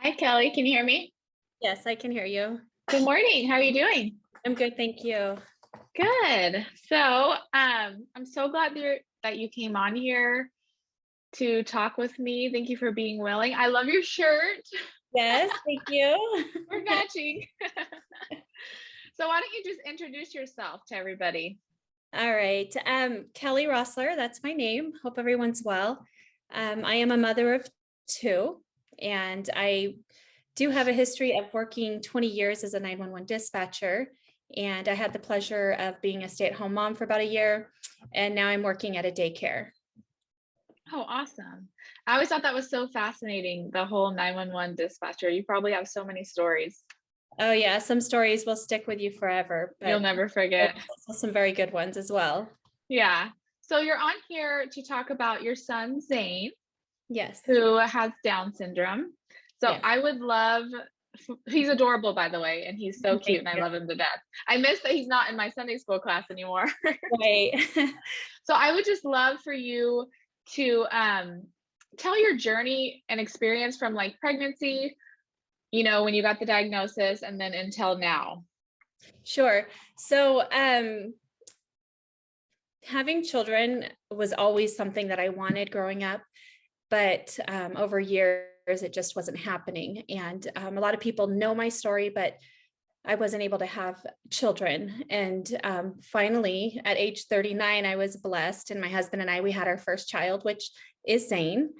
Hi, Kelly. Can you hear me? Yes, I can hear you. Good morning. How are you doing? I'm good, thank you. Good. I'm so glad that you came on here to talk with me. Thank you for being willing. I love your shirt. Yes, thank you. We're matching. So why don't you just introduce yourself to everybody? All right. Kellie Roesler, that's my name. Hope everyone's well. I am a mother of two, and I do have a history of working 20 years as a 911 dispatcher. And I had the pleasure of being a stay-at-home mom for about a year, and now I'm working at a daycare. Oh, awesome. I always thought that was so fascinating, the whole 911 dispatcher. You probably have so many stories. Oh yeah, some stories will stick with you forever, You'll but never there's forget. also some very good ones as well. Yeah. So you're on here to talk about your son, Zane, Yes. who has Down syndrome. So Yes. I would love, he's adorable, by the way, and he's so cute Thank and I you. love him to death. I miss that he's not in my Sunday school class anymore. Right. So I would just love for you to tell your journey and experience from like pregnancy, when you got the diagnosis and then until now. Sure. So, having children was always something that I wanted growing up, but over years it just wasn't happening. And a lot of people know my story, but I wasn't able to have children. And finally, at age 39, I was blessed, and my husband and I, we had our first child, which is Zane.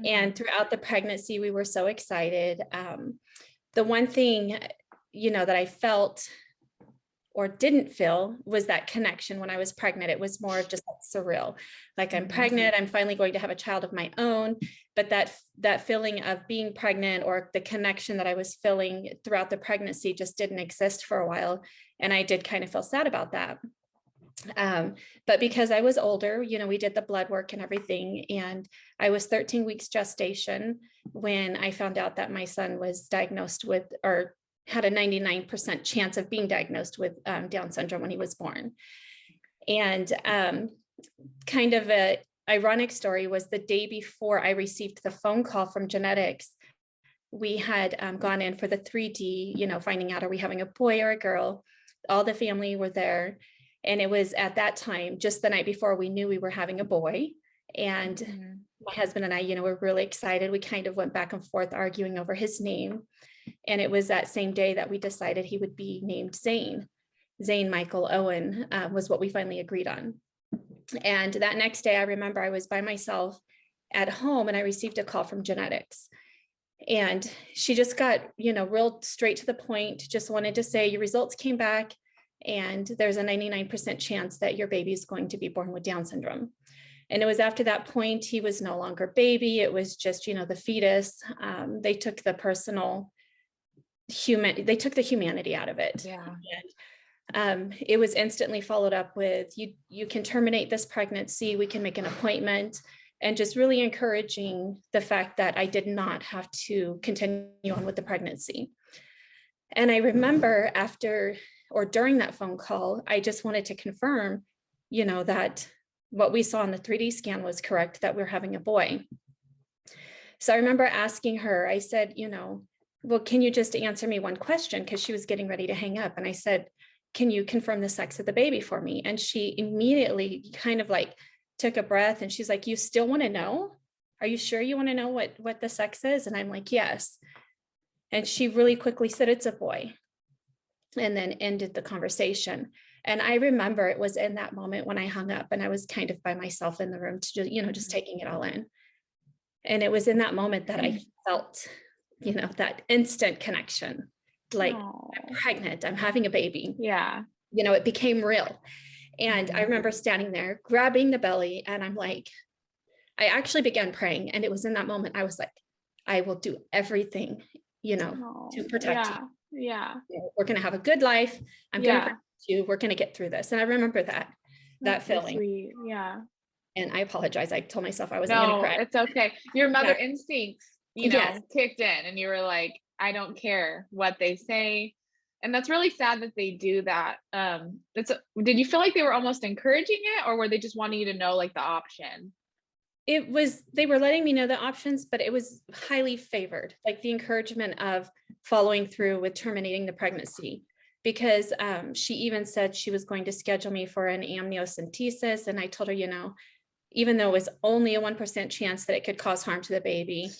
And Mhm. throughout the pregnancy, we were so excited. The one thing, that I felt or didn't feel was that connection when I was pregnant. It was more of just like surreal. Like, I'm Mhm. pregnant, I'm finally going to have a child of my own. But that feeling of being pregnant, or the connection that I was feeling throughout the pregnancy, just didn't exist for a while. And I did kind of feel sad about that. But because I was older, we did the blood work and everything. And I was 13 weeks gestation when I found out that my son was diagnosed with, or had a 99% chance of being diagnosed with Down syndrome when he was born. And kind of a ironic story was the day before I received the phone call from genetics. We had gone in for the 3D, finding out, are we having a boy or a girl? All the family were there. And it was at that time, just the night before, we knew we were having a boy. And Mhm. my husband and I, were really excited. We kind of went back and forth arguing over his name. And it was that same day that we decided he would be named Zane. Zane Michael Owen was what we finally agreed on. And that next day, I remember I was by myself at home and I received a call from genetics. And she just got, real straight to the point, just wanted to say, your results came back and there's a 99% chance that your baby is going to be born with Down syndrome. And it was after that point, he was no longer baby. It was just, the fetus. They took the they took the humanity out of it. Yeah. And it was instantly followed up with, you can terminate this pregnancy, we can make an appointment, and just really encouraging the fact that I did not have to continue on with the pregnancy. And I remember after or during that phone call, I just wanted to confirm, that what we saw on the 3D scan was correct, that we're having a boy. So I remember asking her, I said, well, can you just answer me one question? Because she was getting ready to hang up. And I said, can you confirm the sex of the baby for me? And she immediately kind of like took a breath and she's like, you still want to know? Are you sure you want to know what the sex is? And I'm like, yes. And she really quickly said, it's a boy. And then ended the conversation. And I remember it was in that moment when I hung up and I was kind of by myself in the room to just, just Mhm. taking it all in. And it was in that moment that I felt, that instant connection, like, I'm Oh, pregnant, I'm having a baby, yeah. it became real. And I Mhm. remember standing there, grabbing the belly, and I'm like, I actually began praying. And it was in that moment I was like, I will do everything, to Oh, protect you. yeah. Yeah. We're going to have a good life. I'm going to Yeah. protect you. We're going to get through this. And I remember that That's so feeling. sweet. Yeah. And I apologize. I told myself I wasn't going to No, cry. it's okay. Your mother Yeah. instincts, Yes. kicked in and you were like, I don't care what they say. And that's really sad that they do that. Did you feel like they were almost encouraging it or were they just wanting you to know like the option? they were letting me know the options, but it was highly favored, like the encouragement of following through with terminating the pregnancy, because she even said she was going to schedule me for an amniocentesis. And I told her, even though it was only a 1% chance that it could cause harm to the baby,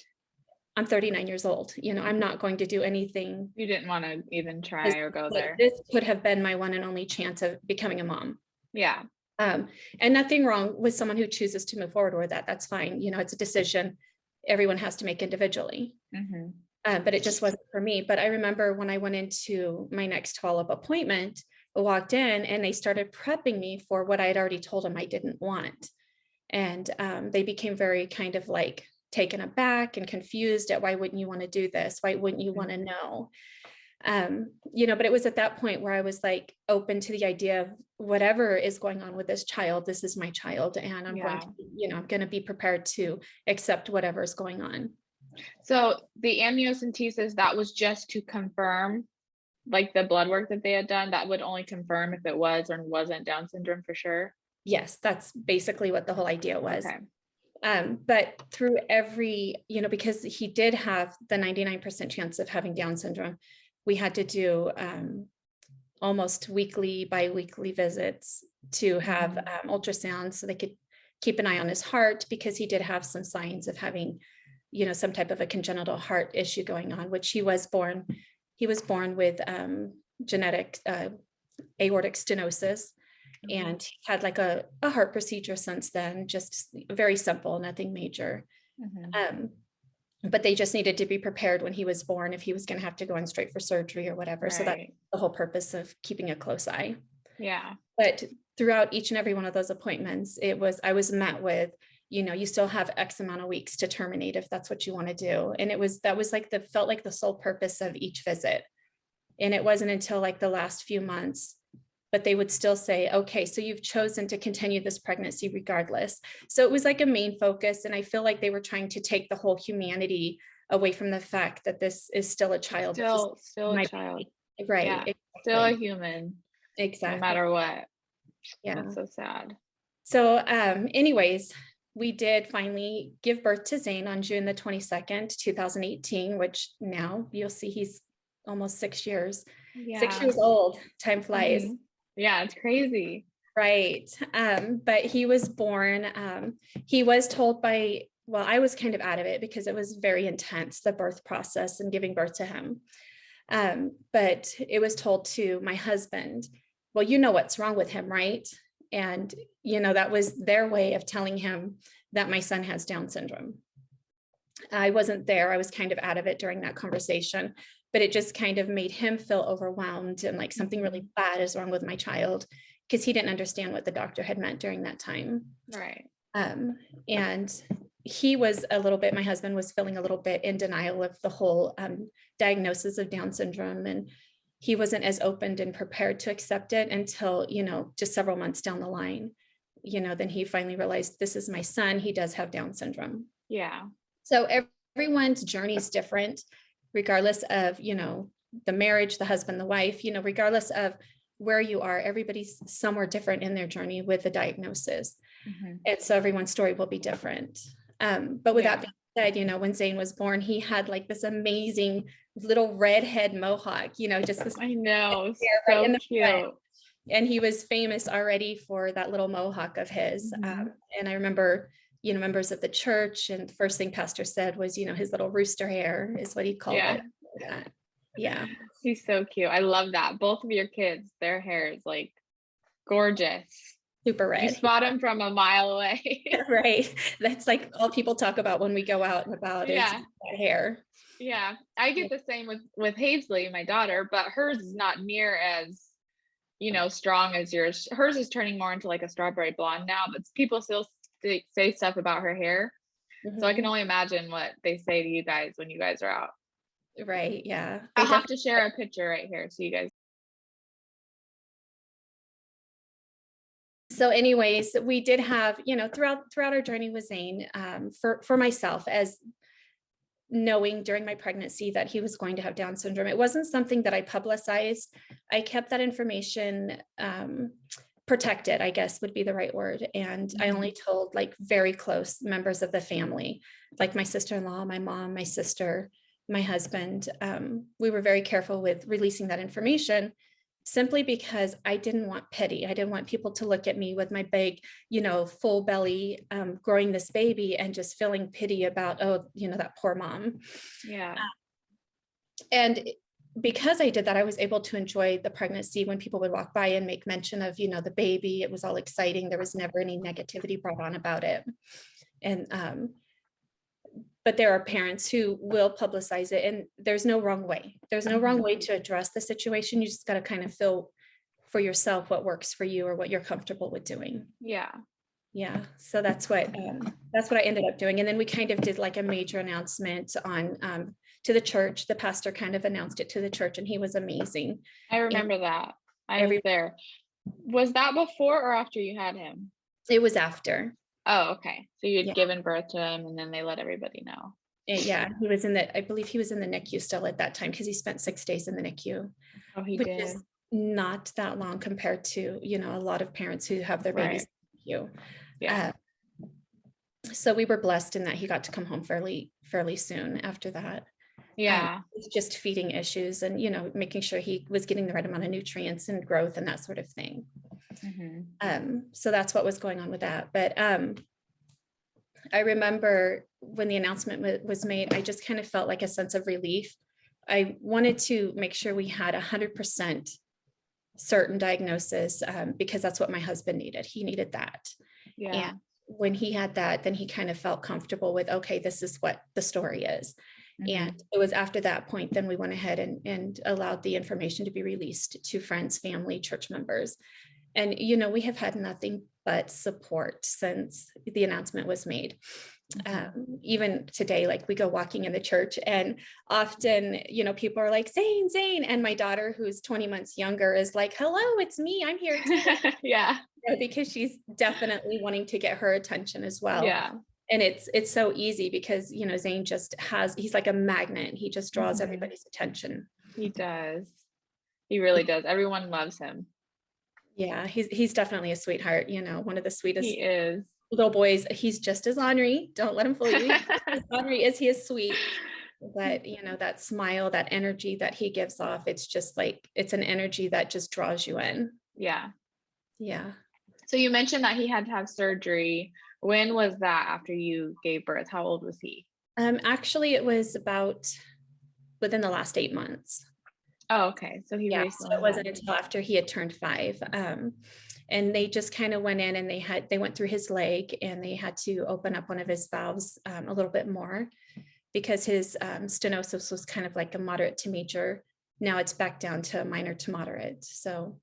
I'm 39 years old. I'm not going to do anything. You didn't want to even try or go there. This could have been my one and only chance of becoming a mom. Yeah. And nothing wrong with someone who chooses to move forward with that. That's fine. It's a decision everyone has to make individually. Mm-hmm. But it just wasn't for me. But I remember when I went into my next follow-up appointment, I walked in and they started prepping me for what I had already told them I didn't want. And they became very kind of like taken aback and confused at, why wouldn't you want to do this? Why wouldn't you want to know? But it was at that point where I was like open to the idea of whatever is going on with this child, this is my child, and I'm going to be prepared to accept whatever is going on. So the amniocentesis, that was just to confirm, like the blood work that they had done, that would only confirm if it was or wasn't Down syndrome for sure. Yes, that's basically what the whole idea was. Okay. But through every, because he did have the 99% chance of having Down syndrome, we had to do almost weekly, bi-weekly visits to have ultrasound so they could keep an eye on his heart, because he did have some signs of having, some type of a congenital heart issue going on, which he was born with genetic aortic stenosis. And he had like a heart procedure since then, just very simple, nothing major. But they just needed to be prepared when he was born if he was going to have to go in straight for surgery or whatever. Right. So that's the whole purpose of keeping a close eye. Yeah. But throughout each and every one of those appointments, I was met with, you still have X amount of weeks to terminate if that's what you want to do. And felt like the sole purpose of each visit. And it wasn't until like the last few months, but they would still say, okay, so you've chosen to continue this pregnancy regardless. So it was like a main focus. And I feel like they were trying to take the whole humanity away from the fact that this is still a child. Still a child. Right. Yeah. Exactly. Still a human. Exactly. No matter what. Yeah. That's so sad. So anyways, we did finally give birth to Zane on June the 22nd, 2018, which now you'll see he's almost 6 years. Yeah. 6 years old. Time flies. Yeah, it's crazy. Right. But he was born, he was told I was kind of out of it because it was very intense, the birth process and giving birth to him. But it was told to my husband, well, you know what's wrong with him, right? And, that was their way of telling him that my son has Down syndrome. I wasn't there. I was kind of out of it during that conversation, but it just kind of made him feel overwhelmed and like something really bad is wrong with my child, because he didn't understand what the doctor had meant during that time. Right. And my husband was feeling a little bit in denial of the whole diagnosis of Down syndrome. And he wasn't as open and prepared to accept it until, just several months down the line, then he finally realized, this is my son. He does have Down syndrome. Yeah. So everyone's journey is different, regardless of, the marriage, the husband, the wife, regardless of where you are, everybody's somewhere different in their journey with the diagnosis. And so everyone's story will be different. But with that being said, when Zane was born, he had like this amazing little redhead mohawk, just this. I know, so right cute. Front. And he was famous already for that little mohawk of his. And I remember, members of the church, and the first thing pastor said was, his little rooster hair is what he called it. Yeah. He's so cute. I love that. Both of your kids, their hair is like gorgeous. Super red. You spot him from a mile away. Right. That's like all people talk about when we go out and about is that hair. Yeah. I get the same with Hazley, my daughter, but hers is not near as, strong as yours. Hers is turning more into like a strawberry blonde now, but people still say stuff about her hair. So I can only imagine what they say to you guys when you guys are out. Right. Yeah. I'll have to share a picture right here so you guys. So anyways, we did have, throughout our journey with Zane, for myself, as knowing during my pregnancy that he was going to have Down syndrome, it wasn't something that I publicized. I kept that information protected, I guess would be the right word. And I only told like very close members of the family, like my sister-in-law, my mom, my sister, my husband. We were very careful with releasing that information simply because I didn't want pity. I didn't want people to look at me with my big, full belly, growing this baby and just feeling pity about, oh, that poor mom. Yeah. And because I did that, I was able to enjoy the pregnancy when people would walk by and make mention of, the baby. It was all exciting. There was never any negativity brought on about it. And, but there are parents who will publicize it, and there's no wrong way. There's no wrong way to address the situation. You just got to kind of feel for yourself what works for you or what you're comfortable with doing. Yeah. Yeah. So that's what I ended up doing. And then we kind of did like a major announcement on, to the church. The pastor kind of announced it to the church, and he was amazing. I remember that. I was there. Was that before or after you had him? It was after. Oh, okay. So you had given birth to him, and then they let everybody know. Yeah, I believe he was in the NICU still at that time, because he spent 6 days in the NICU. Oh, he which did. Is not that long compared to, a lot of parents who have their babies in the NICU. Yeah. So we were blessed in that he got to come home fairly soon after that. Yeah. It's just feeding issues and, making sure he was getting the right amount of nutrients and growth and that sort of thing. So that's what was going on with that. But I remember when the announcement was made, I just kind of felt like a sense of relief. I wanted to make sure we had 100% certain diagnosis, because that's what my husband needed. He needed that. Yeah. And when he had that, then he kind of felt comfortable with, okay, this is what the story is. And it was after that point, then we went ahead and allowed the information to be released to friends, family, church members. And, we have had nothing but support since the announcement was made. Even today, like we go walking in the church, and often, people are like, Zane. And my daughter, who's 20 months younger, is like, hello, it's me. I'm here too. Yeah. Because she's definitely wanting to get her attention as well. Yeah. And it's so easy because, Zane he's like a magnet. He just draws everybody's attention. He does. He really does. Everyone loves him. Yeah, he's definitely a sweetheart, one of the sweetest He is. little boys. He's just as ornery. Don't let him fool you. As ornery as he is sweet. But, that smile, that energy that he gives off, it's just like, it's an energy that just draws you in. Yeah. Yeah. So you mentioned that he had to have surgery. When was that after you gave birth? How old was he? Actually, it was about within the last 8 months. Oh, okay. So so it wasn't until after he had turned 5. And they just kind of went in and they went through his leg, and they had to open up one of his valves a little bit more, because his stenosis was kind of like a moderate to major. Now it's back down to minor to moderate. So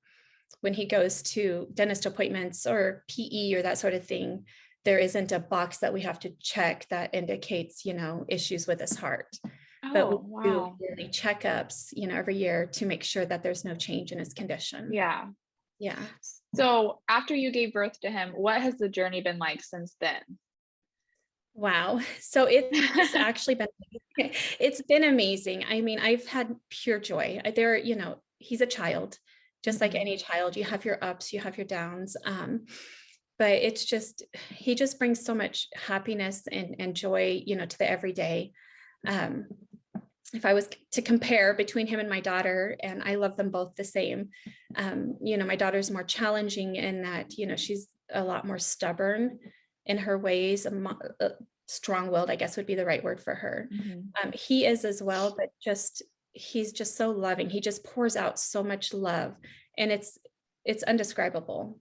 when he goes to dentist appointments or PE or that sort of thing, there isn't a box that we have to check that indicates, issues with his heart. But we do yearly checkups, every year to make sure that there's no change in his condition. Yeah. Yeah. So after you gave birth to him, what has the journey been like since then? Wow. So it's actually it's been amazing. I mean, I've had pure joy. He's a child, just like any child. You have your ups, you have your downs. But he just brings so much happiness and joy, to the everyday. If I was to compare between him and my daughter, and I love them both the same, my daughter's more challenging in that, she's a lot more stubborn in her ways, strong-willed, I guess would be the right word for her. He is as well, but he's just so loving. He just pours out so much love, and it's undescribable.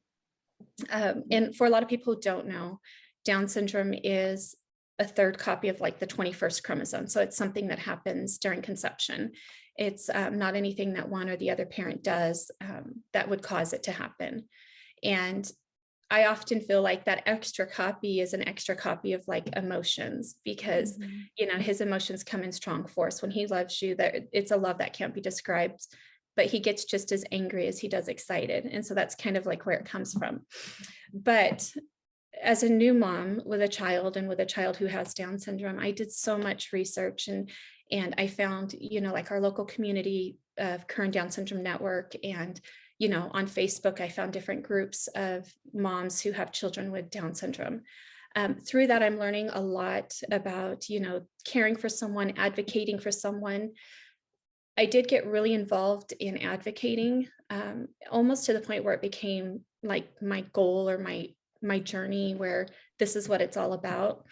And for a lot of people who don't know, Down syndrome is a third copy of like the 21st chromosome. So it's something that happens during conception. It's not anything that one or the other parent does that would cause it to happen. And I often feel like that extra copy is an extra copy of like emotions, because, his emotions come in strong force. When he loves you, that it's a love that can't be described, but he gets just as angry as he does excited. And so that's kind of like where it comes from. But as a new mom with a child, and with a child who has Down syndrome, I did so much research, and I found, like our local community of Current Down Syndrome Network, and, on Facebook, I found different groups of moms who have children with Down syndrome. Through that, I'm learning a lot about, caring for someone, advocating for someone. I did get really involved in advocating, almost to the point where it became like my goal or my journey, where this is what it's all about.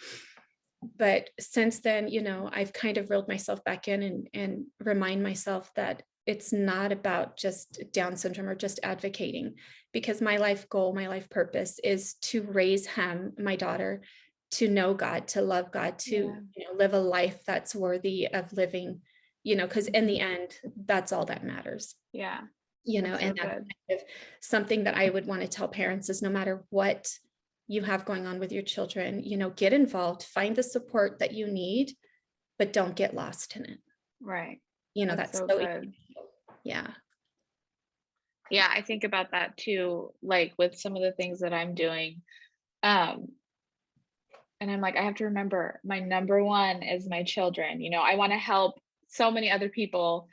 But since then, I've kind of reeled myself back in and remind myself that it's not about just Down syndrome or just advocating, because my life goal, my life purpose is to raise my daughter, to know God, to love God, to live a life that's worthy of living, because in the end, that's all that matters. Yeah. And that's kind of something that I would want to tell parents is, no matter what you have going on with your children, get involved, find the support that you need, but don't get lost in it. Right. That's so good. Yeah. Yeah. I think about that too, like with some of the things that I'm doing. And I'm like, I have to remember my number one is my children. I want to help so many other people,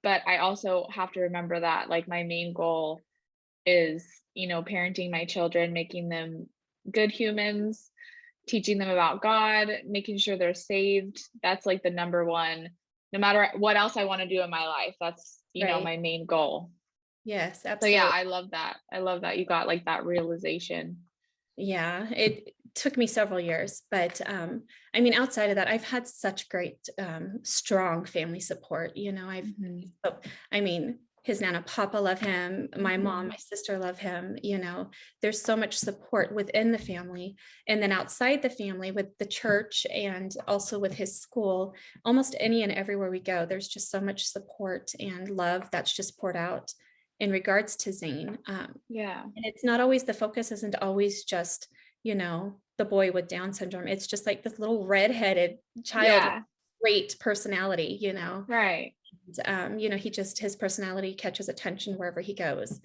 but I also have to remember that like my main goal is, parenting my children, making them good humans, teaching them about God, making sure they're saved. That's like the number one, no matter what else I want to do in my life. That's, my main goal. Yes, So absolutely. yeah, I love that. I love that you got like that realization. Yeah, it took me several years, but outside of that, I've had such great, strong family support. His Nana Papa love him, my mom, my sister love him. There's so much support within the family, and then outside the family with the church and also with his school, almost any and everywhere we go, there's just so much support and love that's just poured out in regards to Zane. And it's not always, the focus isn't always just, the boy with Down syndrome. It's just like this little redheaded child with great personality, Right. his personality catches attention wherever he goes,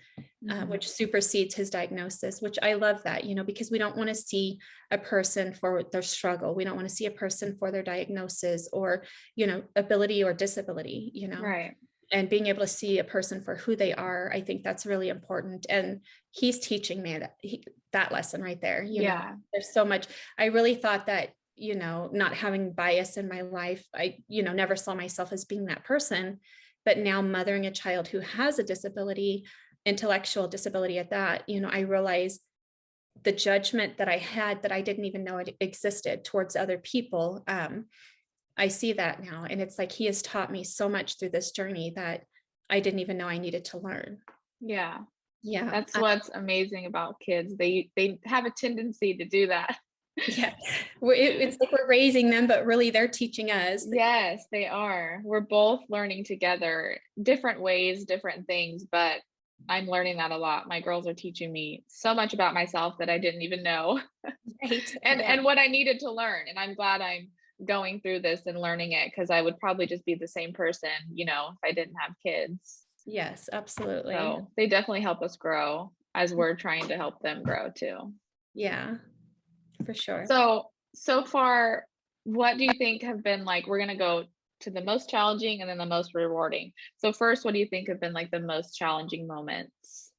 which supersedes his diagnosis, which I love that, because we don't want to see a person for their struggle. We don't want to see a person for their diagnosis or, ability or disability, Right. And being able to see a person for who they are, I think that's really important. And he's teaching me that lesson right there. There's so much. I really thought that, not having bias in my life, I, never saw myself as being that person. But now mothering a child who has a disability, intellectual disability at that, I realized the judgment that I had that I didn't even know it existed towards other people. I see that now. And it's like, he has taught me so much through this journey that I didn't even know I needed to learn. Yeah. Yeah. That's what's amazing about kids. They have a tendency to do that. Yeah. It's like we're raising them, but really they're teaching us. Yes, they are. We're both learning together, different ways, different things, but I'm learning that a lot. My girls are teaching me so much about myself that I didn't even know. Right. And what I needed to learn. And I'm glad I'm going through this and learning it, because I would probably just be the same person, if I didn't have kids. Yes, absolutely. So they definitely help us grow as we're trying to help them grow too. Yeah, for sure. So far, what do you think have been like, we're going to go to the most challenging and then the most rewarding. So first, what do you think have been like the most challenging moments?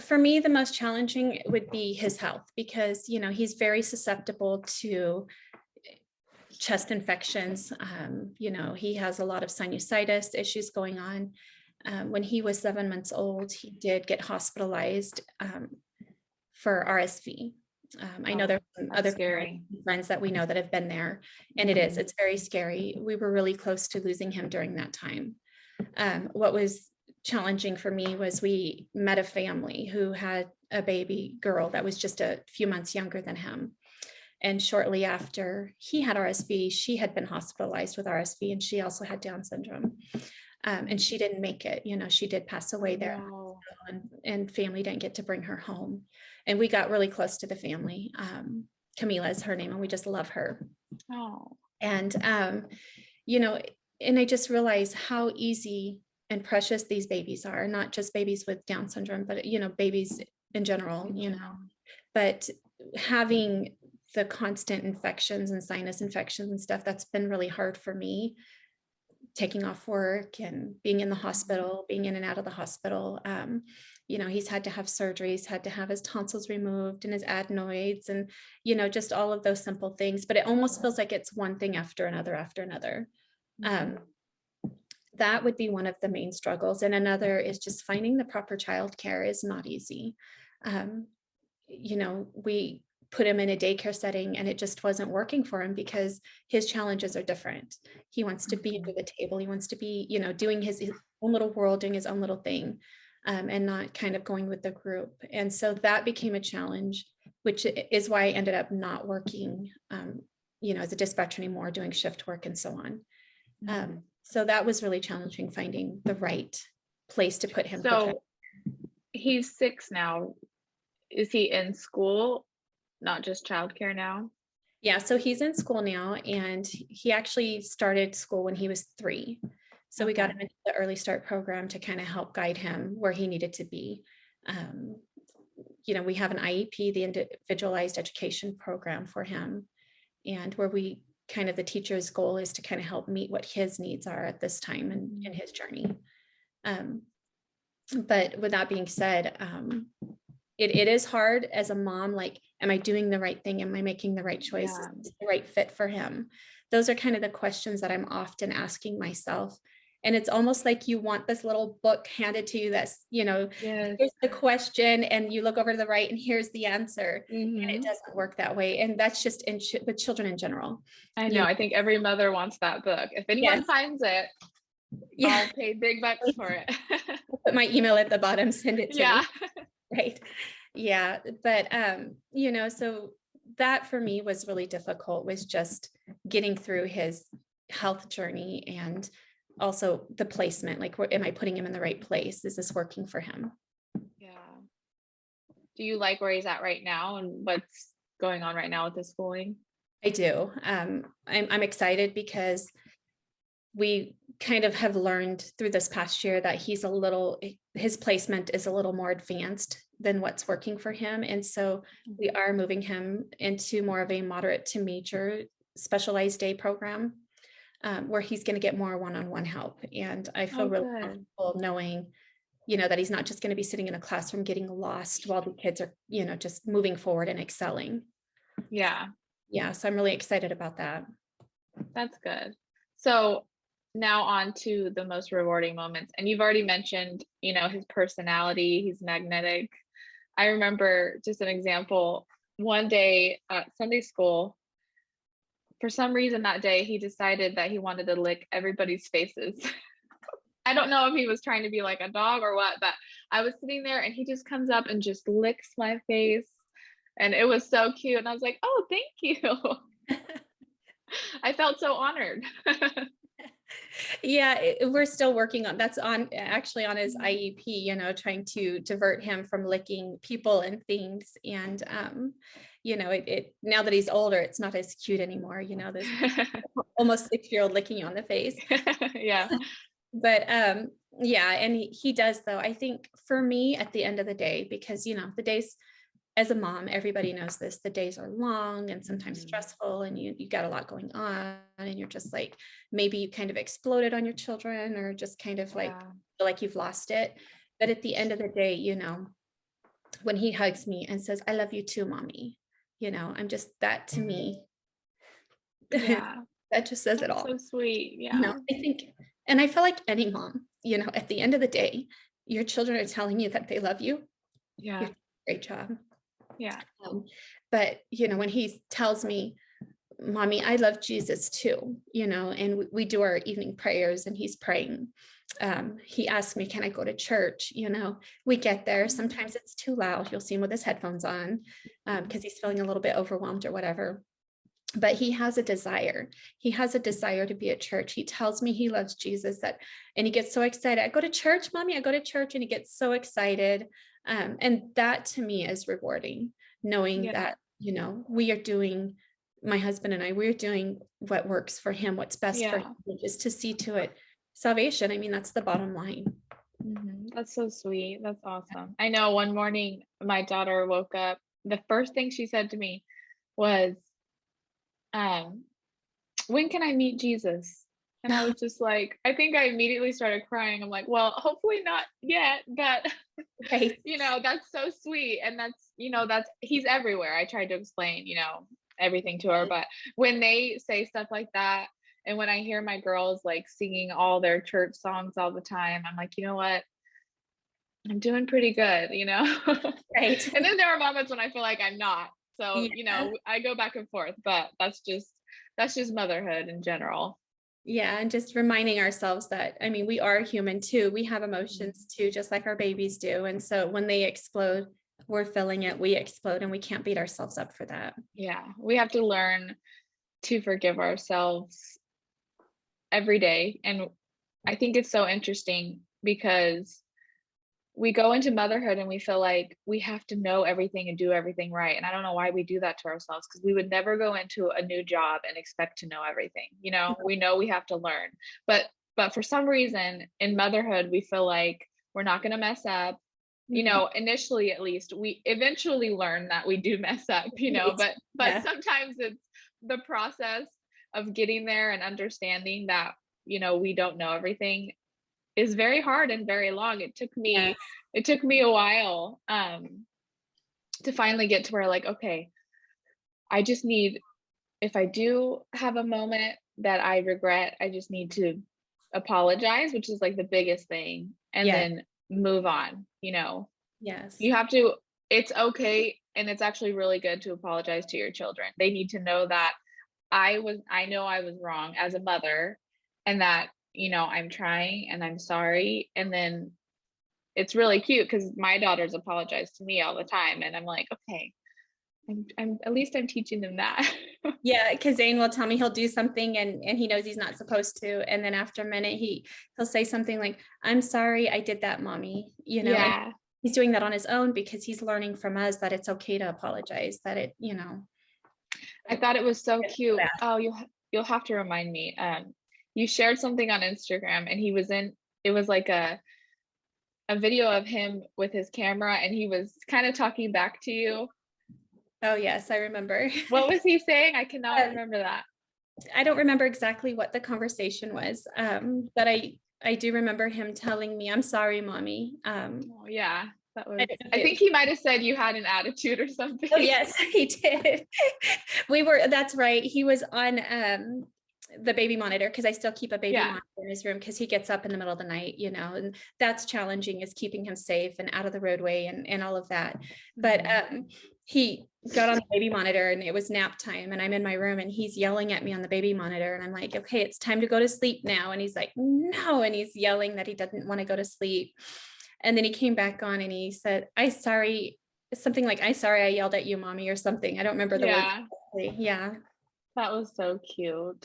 For me, the most challenging would be his health, because, he's very susceptible to chest infections. He has a lot of sinusitis issues going on. When he was 7 months old, he did get hospitalized for RSV. I know there are some other friends that we know that have been there, and it's very scary. We were really close to losing him during that time. What was challenging for me was we met a family who had a baby girl that was just a few months younger than him. And shortly after he had RSV, she had been hospitalized with RSV, and she also had Down syndrome. And she didn't make it. She did pass away there, and family didn't get to bring her home. And we got really close to the family. Camila is her name, and we just love her. Oh. And, and I just realized how easy and precious these babies are, not just babies with Down syndrome, but, babies in general, but having the constant infections and sinus infections and stuff, that's been really hard for me. taking off work and being in the hospital, being in and out of the hospital. He's had to have surgeries, had to have his tonsils removed and his adenoids and, just all of those simple things. But it almost feels like it's one thing after another after another. That would be one of the main struggles. And another is just finding the proper childcare is not easy. We put him in a daycare setting and it just wasn't working for him because his challenges are different. He wants to be under the table. He wants to be, doing his own little world, doing his own little thing, and not kind of going with the group. And so that became a challenge, which is why I ended up not working, as a dispatcher anymore, doing shift work and so on. So that was really challenging, finding the right place to put him. So he's 6 now. Is he in school, not just childcare now? Yeah, so he's in school now, and he actually started school when he was 3. So we got him into the early start program to kind of help guide him where he needed to be. We have an IEP, the individualized education program for him, and where we the teacher's goal is to kind of help meet what his needs are at this time in his journey. But with that being said, it is hard as a mom, like, am I doing the right thing? Am I making the right choice? Yeah. Is the right fit for him? Those are kind of the questions that I'm often asking myself. And it's almost like you want this little book handed to you that's, Yes. here's the question and you look over to the right and here's the answer. And it doesn't work that way. And that's just with children in general. I know. I think every mother wants that book. If anyone finds it, I'll pay big bucks for it. I'll put my email at the bottom, send it to me. Right. Yeah. But, so that for me was really difficult, was just getting through his health journey and also the placement. Like, am I putting him in the right place? Is this working for him? Yeah. Do you like where he's at right now and what's going on right now with his schooling? I do. I'm excited because we kind of have learned through this past year that his placement is a little more advanced than what's working for him. And so we are moving him into more of a moderate to major specialized day program, where he's going to get more one-on-one help. And I feel really comfortable knowing, that he's not just going to be sitting in a classroom getting lost while the kids are, just moving forward and excelling. Yeah. Yeah. So I'm really excited about that. That's good. So now on to the most rewarding moments. And you've already mentioned, his personality, he's magnetic. I remember just an example, one day at Sunday school, for some reason that day, he decided that he wanted to lick everybody's faces. I don't know if he was trying to be like a dog or what, but I was sitting there and he just comes up and just licks my face. And it was so cute. And I was like, oh, thank you. I felt so honored. Yeah, we're still working on that's actually on his IEP, trying to divert him from licking people and things. And it now that he's older, it's not as cute anymore, this almost 6-year-old licking you on the face. Yeah. But yeah, and he does, though. I think for me at the end of the day, because the days as a mom, everybody knows this, the days are long and sometimes stressful, and you got a lot going on, and you're just like, maybe you kind of exploded on your children or just kind of like feel like you've lost it. But at the end of the day, when he hugs me and says, I love you too, mommy, I'm just, that to me, that just says it all. So sweet. Yeah. I think, and I feel like any mom, at the end of the day, your children are telling you that they love you. Yeah. Great job. Yeah. But when he tells me, mommy, I love Jesus too, and we do our evening prayers and he's praying. He asked me, can I go to church? We get there. Sometimes it's too loud. You'll see him with his headphones on, because he's feeling a little bit overwhelmed or whatever. But he has a desire. He has a desire to be at church. He tells me he loves Jesus, and he gets so excited. I go to church, mommy, I go to church. And he gets so excited. And that to me is rewarding, knowing that, we are doing, my husband and I, we're doing what works for him, what's best for him, is to see to it salvation. I mean, that's the bottom line. That's so sweet. That's awesome. I know one morning my daughter woke up. The first thing she said to me was, when can I meet Jesus? And I was just like, I think I immediately started crying. I'm like, well, hopefully not yet, but Right. that's so sweet. And that's he's everywhere. I tried to explain, everything to her, but when they say stuff like that, and when I hear my girls like singing all their church songs all the time, I'm like, you know what? I'm doing pretty good. Right. And then there are moments when I feel like I'm not. So, Yeah. I go back and forth, but that's just motherhood in general. Yeah. And just reminding ourselves that, I mean, we are human too. We have emotions too, just like our babies do. And so when they explode, we're feeling it, we explode, and we can't beat ourselves up for that. Yeah, we have to learn to forgive ourselves every day. And I think it's so interesting because we go into motherhood and we feel like we have to know everything and do everything right. And I don't know why we do that to ourselves, because we would never go into a new job and expect to know everything. We know we have to learn. But for some reason in motherhood, we feel like we're not going to mess up. Mhm. Initially at least, we eventually learn that we do mess up, Right. but Yeah. sometimes it's the process of getting there and understanding that, we don't know everything is very hard and very long. Yes. It took me a while to finally get to where, like, okay, I just need, if I do have a moment that I regret, I just need to apologize, which is like the biggest thing, and Yes. then move on. Yes. You have to, it's okay, and it's actually really good to apologize to your children. They need to know that I know I was wrong as a mother, and that, I'm trying and I'm sorry. And then it's really cute because my daughters apologize to me all the time. And I'm like, okay, I'm at least I'm teaching them that. Yeah, because Zane will tell me he'll do something and he knows he's not supposed to. And then after a minute, he'll say something like, "I'm sorry, I did that, mommy." And Yeah. he's doing that on his own because he's learning from us that it's okay to apologize, that I thought it was so cute. that. Oh, you'll have to remind me. You shared something on Instagram, and it was like a video of him with his camera, and he was kind of talking back to you. Oh, yes, I remember. What was he saying? I cannot Um, remember that. I don't remember exactly what the conversation was, but I do remember him telling me, "I'm sorry, mommy." Oh, yeah. I don't know I if think he might have said you had an attitude or something. Oh, yes, he did. That's right. He was on the baby monitor, because I still keep a baby Yeah. monitor in his room because he gets up in the middle of the night, and that's challenging, is keeping him safe and out of the roadway and all of that. But he got on the baby monitor and it was nap time, and I'm in my room and he's yelling at me on the baby monitor, and I'm like, "Okay, it's time to go to sleep now." And he's like, "No," and he's yelling that he doesn't want to go to sleep. And then he came back on and he said, something like, "I sorry I yelled at you, mommy," or something. I don't remember the words Yeah. exactly. Yeah. That was so cute.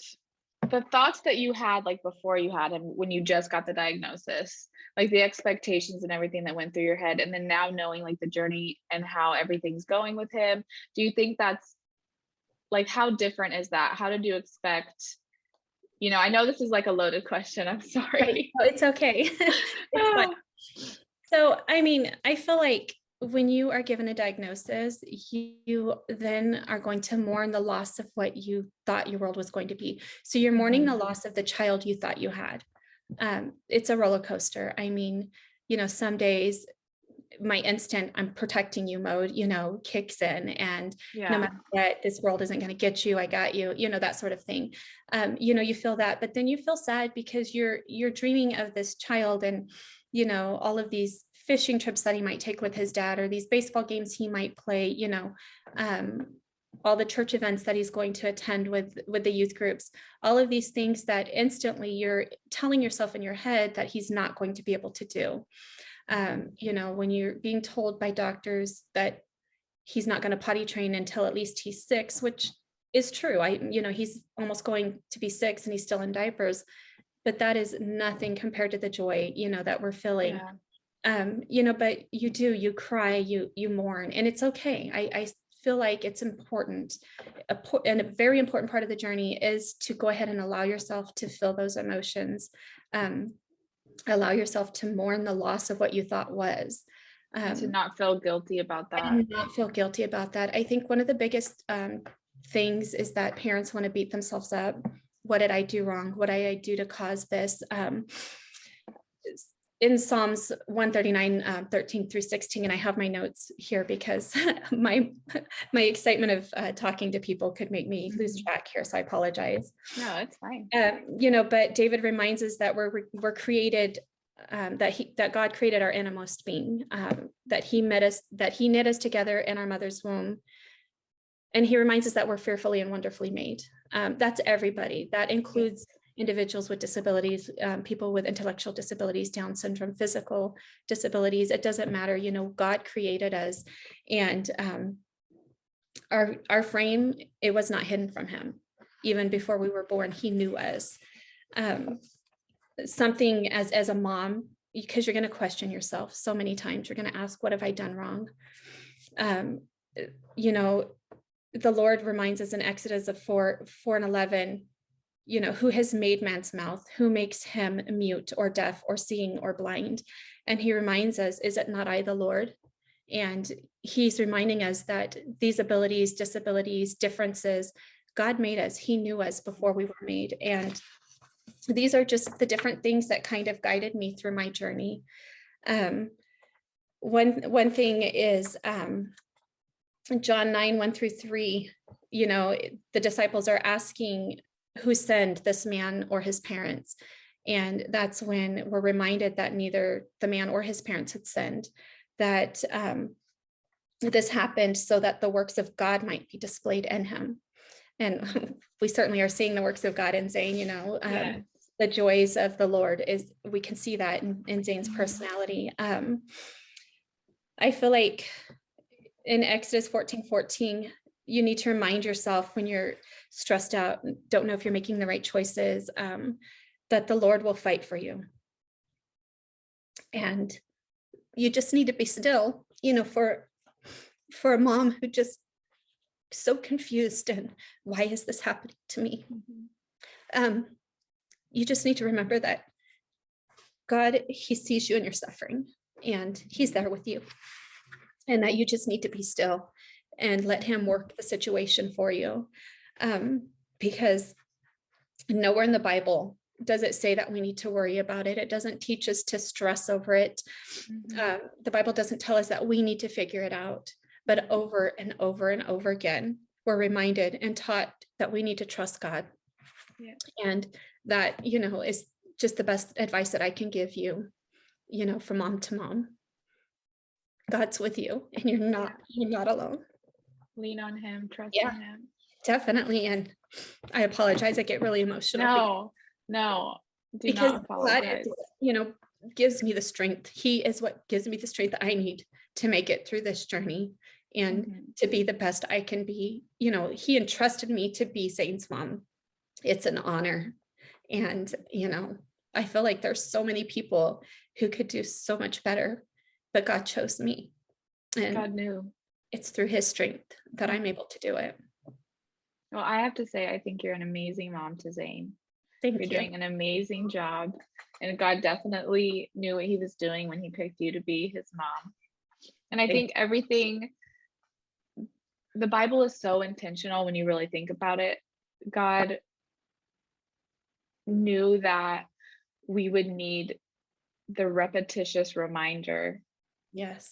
The thoughts that you had, like, before you had him, when you just got the diagnosis, like the expectations and everything that went through your head, and then now knowing like the journey and how everything's going with him, do you think that's like, how different is that? How did you expect, I know this is like a loaded question. I'm Right. sorry. Oh, it's okay. It's fine. So, I mean, I feel like when you are given a diagnosis, you then are going to mourn the loss of what you thought your world was going to be. So you're mourning the loss of the child you thought you had. It's a roller coaster. I mean, some days my instant "I'm protecting you" mode, kicks in, and no Yeah. matter what, this world isn't going to get you. I got you, that sort of thing. You feel that, but then you feel sad because you're dreaming of this child, and all of these fishing trips that he might take with his dad, or these baseball games he might play, um, all the church events that he's going to attend with the youth groups, all of these things that instantly you're telling yourself in your head that he's not going to be able to do. When you're being told by doctors that he's not going to potty train until at least he's 6, which is true. He's almost going to be 6 and he's still in diapers, but that is nothing compared to the joy, that we're feeling. Yeah. But you cry, you mourn, and it's okay. I feel like it's important. And a very important part of the journey is to go ahead and allow yourself to feel those emotions. Allow yourself to mourn the loss of what you thought was. And to not feel guilty about that. And not feel guilty about that. I think one of the biggest things is that parents want to beat themselves up. what did I do wrong? What did I do to cause this? In Psalms 139, 13 through 16, and I have my notes here because my excitement of talking to people could make me lose track here, so I apologize. No, it's fine. But David reminds us that we're created, that God created our innermost being, that he knit us together in our mother's womb. And he reminds us that we're fearfully and wonderfully made. That's everybody. That includes individuals with disabilities, people with intellectual disabilities, Down syndrome, physical disabilities. It doesn't matter. God created us, and our frame, it was not hidden from him. Even before we were born, he knew us. Something as a mom, because you're going to question yourself so many times. You're going to ask, what have I done wrong? The Lord reminds us in Exodus of 4:11, who has made man's mouth, who makes him mute or deaf or seeing or blind. And he reminds us, is it not I, the Lord? And he's reminding us that these abilities, disabilities, differences, God made us. He knew us before we were made. And these are just the different things that kind of guided me through my journey. One thing is John 9, 1 through 3, the disciples are asking who sinned, this man or his parents. And that's when we're reminded that neither the man or his parents had sinned, that this happened so that the works of God might be displayed in him. And we certainly are seeing the works of God in Zane, Yes. The joys of the Lord we can see that in Zane's personality. I feel like in Exodus 14:14, you need to remind yourself when you're stressed out, don't know if you're making the right choices, that the Lord will fight for you. And you just need to be still, for a mom who just so confused and why is this happening to me? You just need to remember that God, he sees you in your suffering and he's there with you, and that you just need to be still and let him work the situation for you. Because nowhere in the Bible does it say that we need to worry about it. It doesn't teach us to stress over it. The Bible doesn't tell us that we need to figure it out, but over and over and over again, we're reminded and taught that we need to trust God. Yeah. And that, is just the best advice that I can give you, from mom to mom. God's with you and you're not alone. Lean on him, trust in him. Definitely. And I apologize. I get really emotional. No, because not apologize. God, gives me the strength. He is what gives me the strength that I need to make it through this journey and to be the best I can be. He entrusted me to be Zane's mom. It's an honor. And, I feel like there's so many people who could do so much better, but God chose me. And God knew. It's through his strength that I'm able to do it. Well, I have to say, I think you're an amazing mom to Zane. You're doing an amazing job. And God definitely knew what he was doing when he picked you to be his mom. And I think the Bible is so intentional when you really think about it. God knew that we would need the repetitious reminder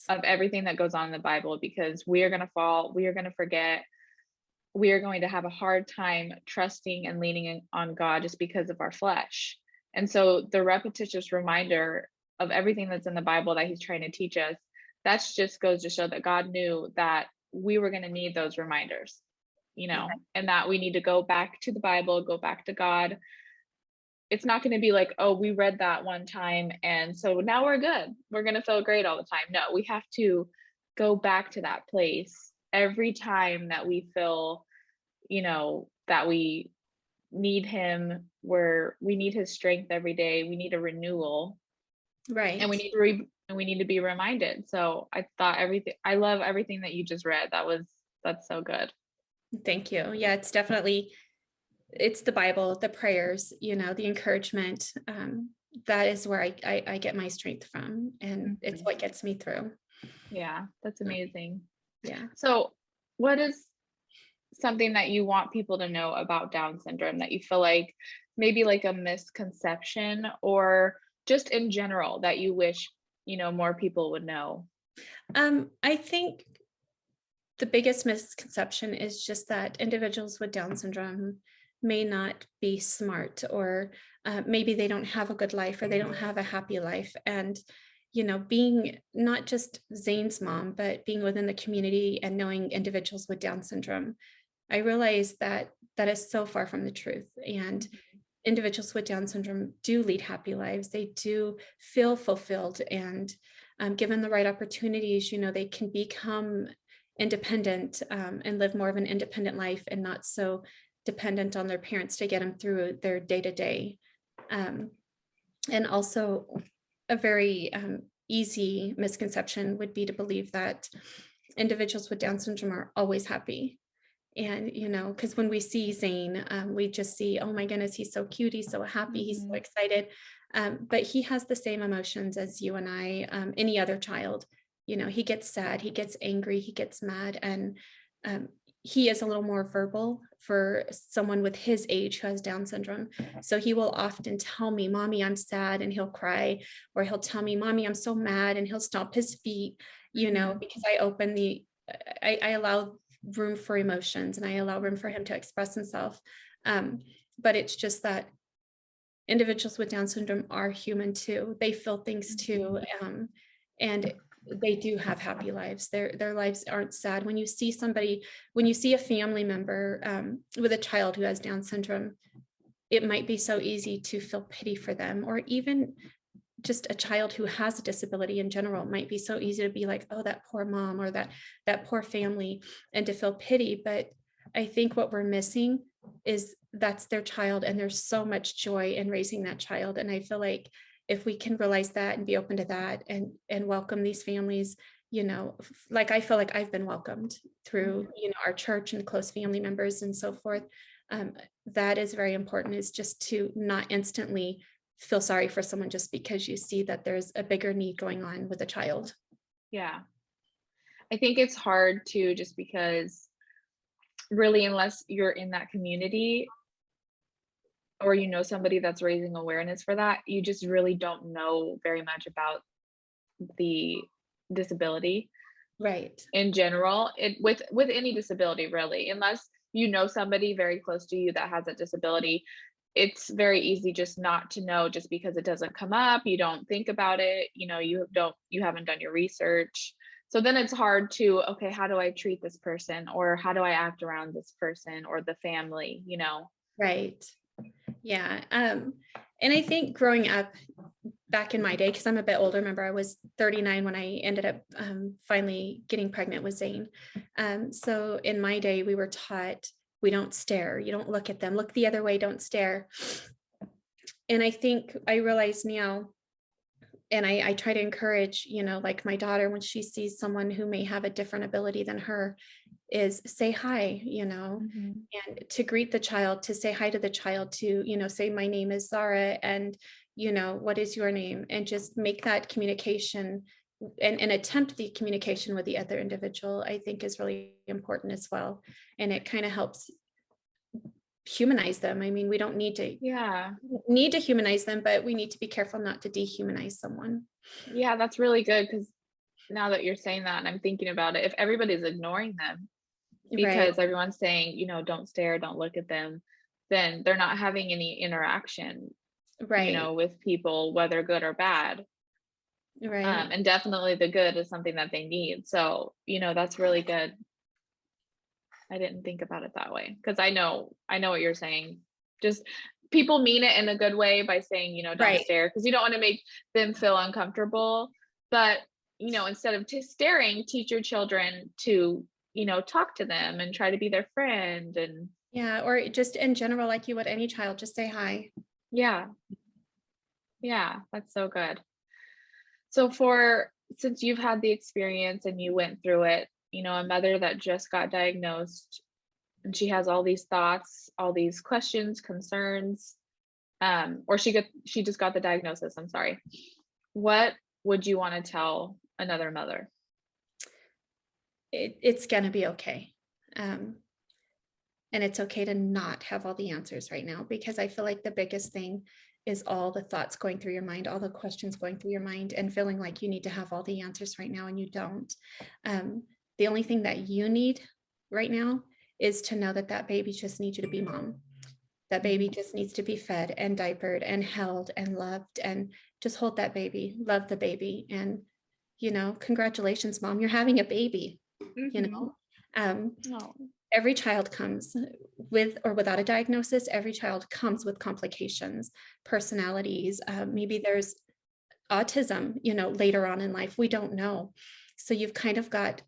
of everything that goes on in the Bible, because we are going to fall, we are going to forget, we are going to have a hard time trusting and leaning on God just because of our flesh. And so the repetitious reminder of everything that's in the Bible that he's trying to teach us, that just goes to show that God knew that we were going to need those reminders, and that we need to go back to the Bible, go back to God. It's not going to be like, oh, we read that one time and so now we're good, we're going to feel great all the time. No, we have to go back to that place every time that we feel, that we need him, where we need his strength every day. We need a renewal, right? And we need to be reminded. So I love everything that you just read. That's so good. Thank you. Yeah, it's the Bible, the prayers, the encouragement. That is where I get my strength from, and it's what gets me through. Yeah, that's amazing. Yeah. So what is something that you want people to know about Down syndrome that you feel like maybe like a misconception or just in general that you wish, more people would know? I think the biggest misconception is just that individuals with Down syndrome may not be smart, or maybe they don't have a good life, or they don't have a happy life. And, being not just Zane's mom, but being within the community and knowing individuals with Down syndrome, I realize that that is so far from the truth. And individuals with Down syndrome do lead happy lives. They do feel fulfilled, and given the right opportunities, they can become independent, and live more of an independent life and not so dependent on their parents to get them through their day to day. And also, a very easy misconception would be to believe that individuals with Down syndrome are always happy. And, because when we see Zane, we just see, oh my goodness, he's so cute. He's so happy. He's so excited. But he has the same emotions as you and I, any other child. He gets sad, he gets angry, he gets mad. And he is a little more verbal for someone with his age who has Down syndrome. So he will often tell me, Mommy, I'm sad, and he'll cry, or he'll tell me, Mommy, I'm so mad, and he'll stomp his feet, because I allow room for emotions, and I allow room for him to express himself. But it's just that individuals with Down syndrome are human too. They feel things too. And they do have happy lives. Their lives aren't sad. When you see a family member with a child who has Down syndrome, it might be so easy to feel pity for them, or even just a child who has a disability in general. It might be so easy to be like, oh, that poor mom, or that poor family, and to feel pity. But I think what we're missing is that's their child, and there's so much joy in raising that child. And I feel like if we can realize that and be open to that, and welcome these families, like I feel like I've been welcomed through, our church and close family members and so forth. That is very important, is just to not instantly feel sorry for someone just because you see that there's a bigger need going on with a child. Yeah. I think it's hard too, just because really, unless you're in that community or somebody that's raising awareness for that, you just really don't know very much about the disability Right. in general. With any disability, really, unless somebody very close to you that has a disability, it's very easy just not to know, just because it doesn't come up, you don't think about it, you haven't done your research. So then it's hard to, okay, how do I treat this person, or how do I act around this person or the family? Right. Yeah. And I think growing up back in my day, because I'm a bit older, remember I was 39 when I ended up finally getting pregnant with Zane. So in my day, we were taught, we don't stare, you don't look at them, look the other way, don't stare. And I think I realize now, and I try to encourage, like my daughter, when she sees someone who may have a different ability than her, is say hi, and to greet the child, to say hi to the child, to, say, my name is Zara, and, what is your name? And just make that communication and attempt the communication with the other individual, I think is really important as well. And it kind of helps humanize them. I mean, we don't need to humanize them, but we need to be careful not to dehumanize someone. Yeah, that's really good, because now that you're saying that and I'm thinking about it, if everybody's ignoring them Right. because everyone's saying, don't stare, don't look at them, then they're not having any interaction, Right. with people, whether good or bad. Right. And definitely the good is something that they need. So, that's really good. I didn't think about it that way, because I know what you're saying. Just people mean it in a good way by saying, don't Right. stare, because you don't want to make them feel uncomfortable. But, instead of staring, teach your children to, talk to them and try to be their friend. And Yeah. Or just in general, like you would any child, just say hi. yeah, yeah, that's so good. So since you've had the experience and you went through it, a mother that just got diagnosed, and she has all these thoughts, all these questions, concerns, or she just got the diagnosis, I'm sorry. What would you want to tell another mother? It's going to be okay. And it's okay to not have all the answers right now, because I feel like the biggest thing is all the thoughts going through your mind, all the questions going through your mind, and feeling like you need to have all the answers right now and you don't. The only thing that you need right now is to know that that baby just needs you to be mom. That baby just needs to be fed and diapered and held and loved, and just hold that baby, love the baby. And, congratulations, mom, you're having a baby, Oh. Every child comes with or without a diagnosis. Every child comes with complications, personalities. Maybe there's autism, later on in life. We don't know. So you kind of got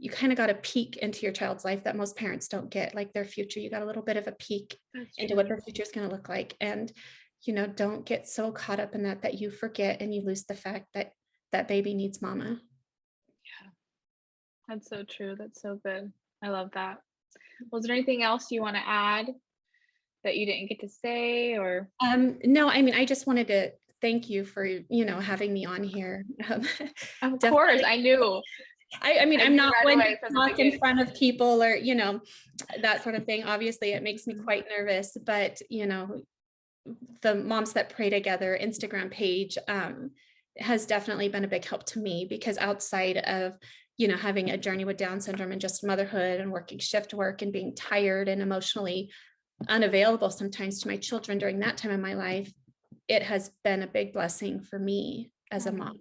a peek into your child's life that most parents don't get, like their future. You got a little bit of a peek into what their future is going to look like. And, don't get so caught up in that you forget and you lose the fact that that baby needs mama. Yeah, that's so true. That's so good. I love that. Was there anything else you want to add that you didn't get to say, or? No, I mean, I just wanted to thank you for, having me on here. Of course, I knew. I mean, I'm not right one away to from the talk in beginning. front of people or, that sort of thing. Obviously, it makes me quite nervous, but, the Moms That Pray Together Instagram page has definitely been a big help to me, because outside of, having a journey with Down syndrome and just motherhood and working shift work and being tired and emotionally unavailable sometimes to my children during that time of my life, it has been a big blessing for me as a mom.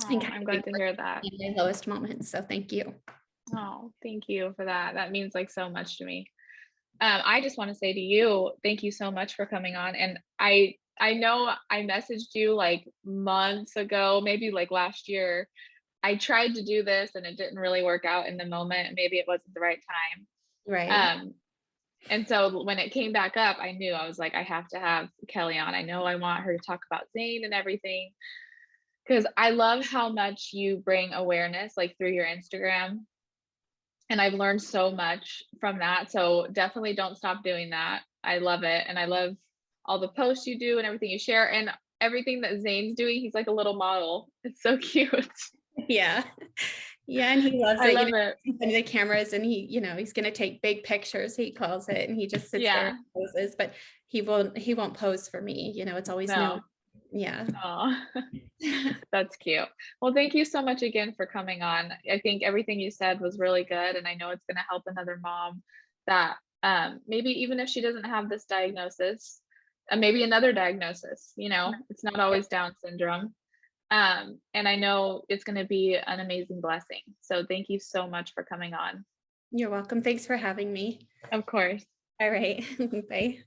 I'm glad to hear that. In my lowest moments. So thank you. Oh, thank you for that. That means like so much to me. I just want to say to you, thank you so much for coming on. And I know I messaged you like months ago, maybe like last year. I tried to do this and it didn't really work out in the moment. Maybe it wasn't the right time. Right. And so when it came back up, I knew, I was like, I have to have Kellie on. I know I want her to talk about Zane and everything, because I love how much you bring awareness like through your Instagram. And I've learned so much from that. So definitely don't stop doing that. I love it. And I love all the posts you do and everything you share, and everything that Zane's doing. He's like a little model. It's so cute. Yeah. Yeah. And he loves I it. love it. The cameras, and he's going to take big pictures, he calls it, and he just sits there and poses, but he won't pose for me. It's always no. Yeah. Oh, that's cute. Well, thank you so much again for coming on. I think everything you said was really good, and I know it's going to help another mom that maybe even if she doesn't have this diagnosis, maybe another diagnosis. It's not always Down syndrome. And I know it's going to be an amazing blessing. So thank you so much for coming on. You're welcome. Thanks for having me. Of course. All right. Bye.